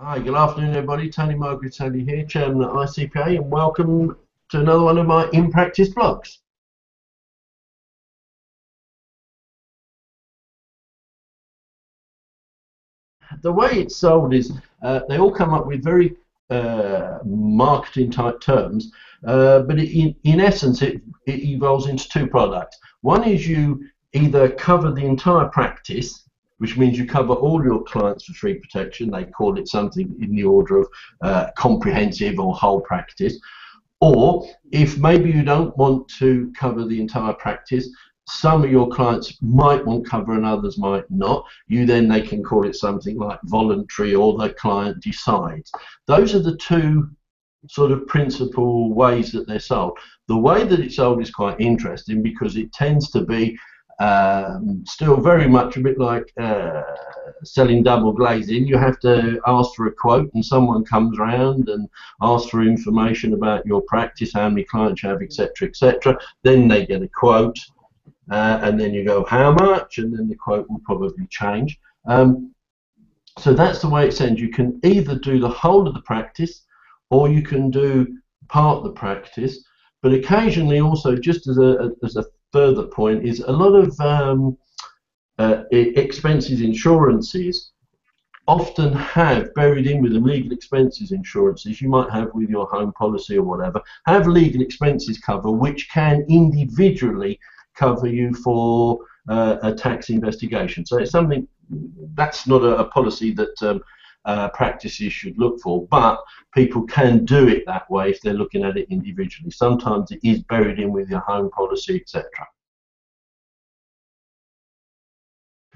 Hi, good afternoon, everybody. Tony Margaretoli here, Chairman at ICPA, and welcome to another one of my In Practice blogs. The way it's sold is they all come up with very marketing type terms, but in essence it evolves into two products. One is you either cover the entire practice, which means you cover all your clients for free protection. They call it something in the order of comprehensive or whole practice. Or if maybe you don't want to cover the entire practice, some of your clients might want cover and others might not. They can call it something like voluntary, or the client decides. Those are the two sort of principal ways that they're sold. The way that it's sold is quite interesting because it tends to be still very much a bit like selling double glazing. You have to ask for a quote and someone comes around and asks for information about your practice, how many clients you have, etc., etc. Then they get a quote and then you go, how much? And then the quote will probably change. So that's the way it ends. You can either do the whole of the practice or you can do part of the practice, but occasionally also, just as a further point, is a lot of expenses insurances often have buried in with them legal expenses insurances you might have with your home policy or whatever, have legal expenses cover which can individually cover you for a tax investigation. So it's something that's not a policy that practices should look for, but people can do it that way if they're looking at it individually. Sometimes it is buried in with your home policy, etc.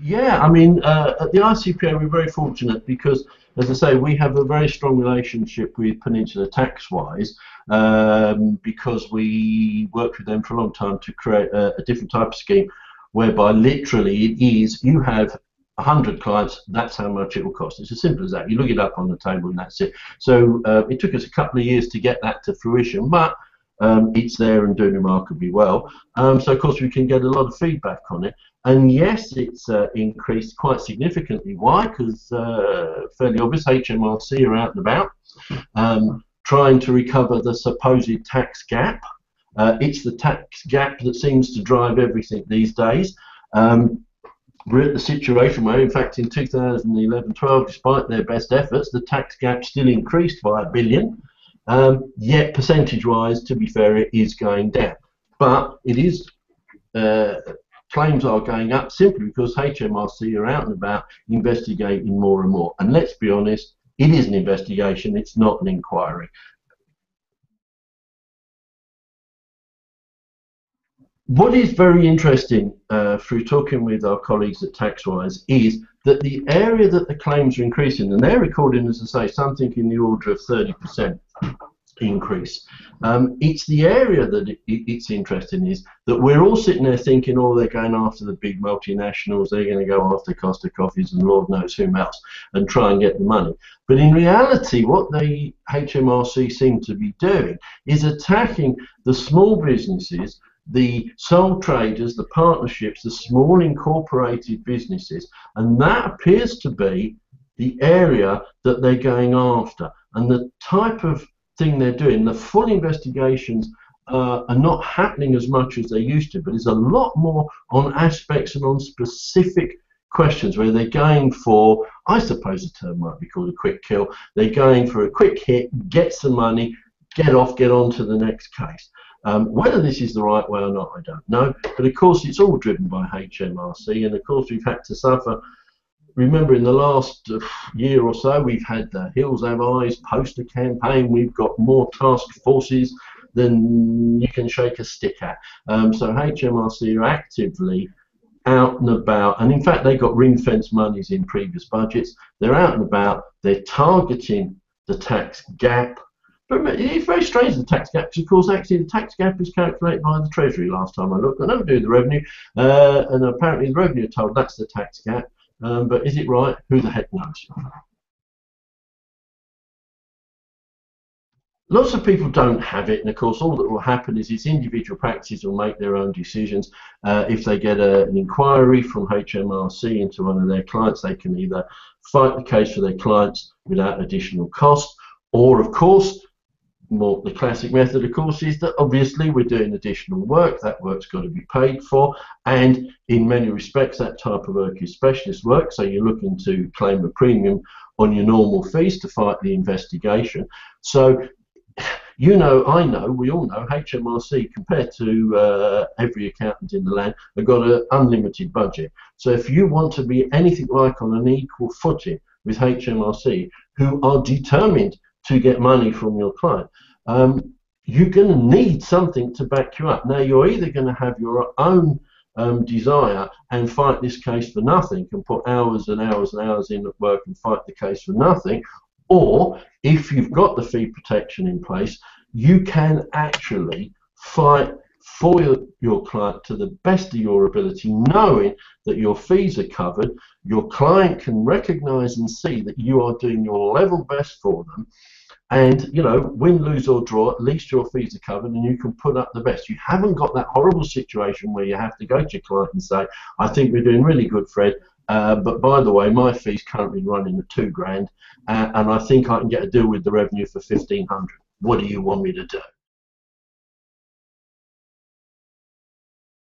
Yeah, I mean, at the ICPA we're very fortunate because, as I say, we have a very strong relationship with Peninsula TaxWise because we worked with them for a long time to create a different type of scheme whereby literally it is you have 100 clients, that's how much it will cost. It's as simple as that. You look it up on the table and that's it. So it took us a couple of years to get that to fruition, but it's there and doing remarkably well. So of course we can get a lot of feedback on it. And yes, it's increased quite significantly. Why? Because fairly obvious, HMRC are out and about trying to recover the supposed tax gap. It's the tax gap that seems to drive everything these days. We're at the situation where, in fact, in 2011-12, despite their best efforts, the tax gap still increased by $1 billion. Yet, percentage-wise, to be fair, it is going down. But it is claims are going up simply because HMRC are out and about investigating more and more. And let's be honest, it is an investigation, it's not an inquiry. What is very interesting through talking with our colleagues at TaxWise is that the area that the claims are increasing, and they're recording, as I say, something in the order of 30% increase. It's the area that it's interesting is that we're all sitting there thinking, oh, they're going after the big multinationals, they're going to go after Costa Coffees and Lord knows whom else and try and get the money. But in reality, what the HMRC seem to be doing is attacking the small businesses, the sole traders, the partnerships, the small incorporated businesses, and that appears to be the area that they're going after. And the type of thing they're doing, the full investigations are not happening as much as they used to, but there's a lot more on aspects and on specific questions where they're going for, I suppose the term might be called a quick kill. They're going for a quick hit, get some money, get off, get on to the next case. Whether this is the right way or not, I don't know. But of course, it's all driven by HMRC, and of course, we've had to suffer. Remember, in the last year or so, we've had the Hills Have Eyes poster campaign. We've got more task forces than you can shake a stick at. So HMRC are actively out and about, and in fact, they got ring-fence monies in previous budgets. They're out and about. They're targeting the tax gap. But it's very strange, the tax gap, because of course actually the tax gap is calculated by the Treasury last time I looked. I never do the revenue, and apparently the revenue are told that's the tax gap. But is it right? Who the heck knows? Lots of people don't have it, and of course all that will happen is individual practices will make their own decisions. If they get an inquiry from HMRC into one of their clients, they can either fight the case for their clients without additional cost, or of course, the classic method, of course, is that obviously we're doing additional work. That work's got to be paid for, and in many respects that type of work is specialist work, so you're looking to claim a premium on your normal fees to fight the investigation. So you know, I know, we all know, HMRC, compared to every accountant in the land, have got an unlimited budget. So if you want to be anything like on an equal footing with HMRC, who are determined to get money from your client, you're going to need something to back you up. Now, you're either going to have your own desire and fight this case for nothing and put hours and hours and hours in at work and fight the case for nothing, or if you've got the fee protection in place, you can actually fight for your client to the best of your ability, knowing that your fees are covered. Your client can recognize and see that you are doing your level best for them, and you know, win, lose or draw, at least your fees are covered and you can put up the best. You haven't got that horrible situation where you have to go to your client and say, I think we're doing really good, Fred, but by the way, my fees currently running at £2,000, and I think I can get a deal with the revenue for 1,500. What do you want me to do?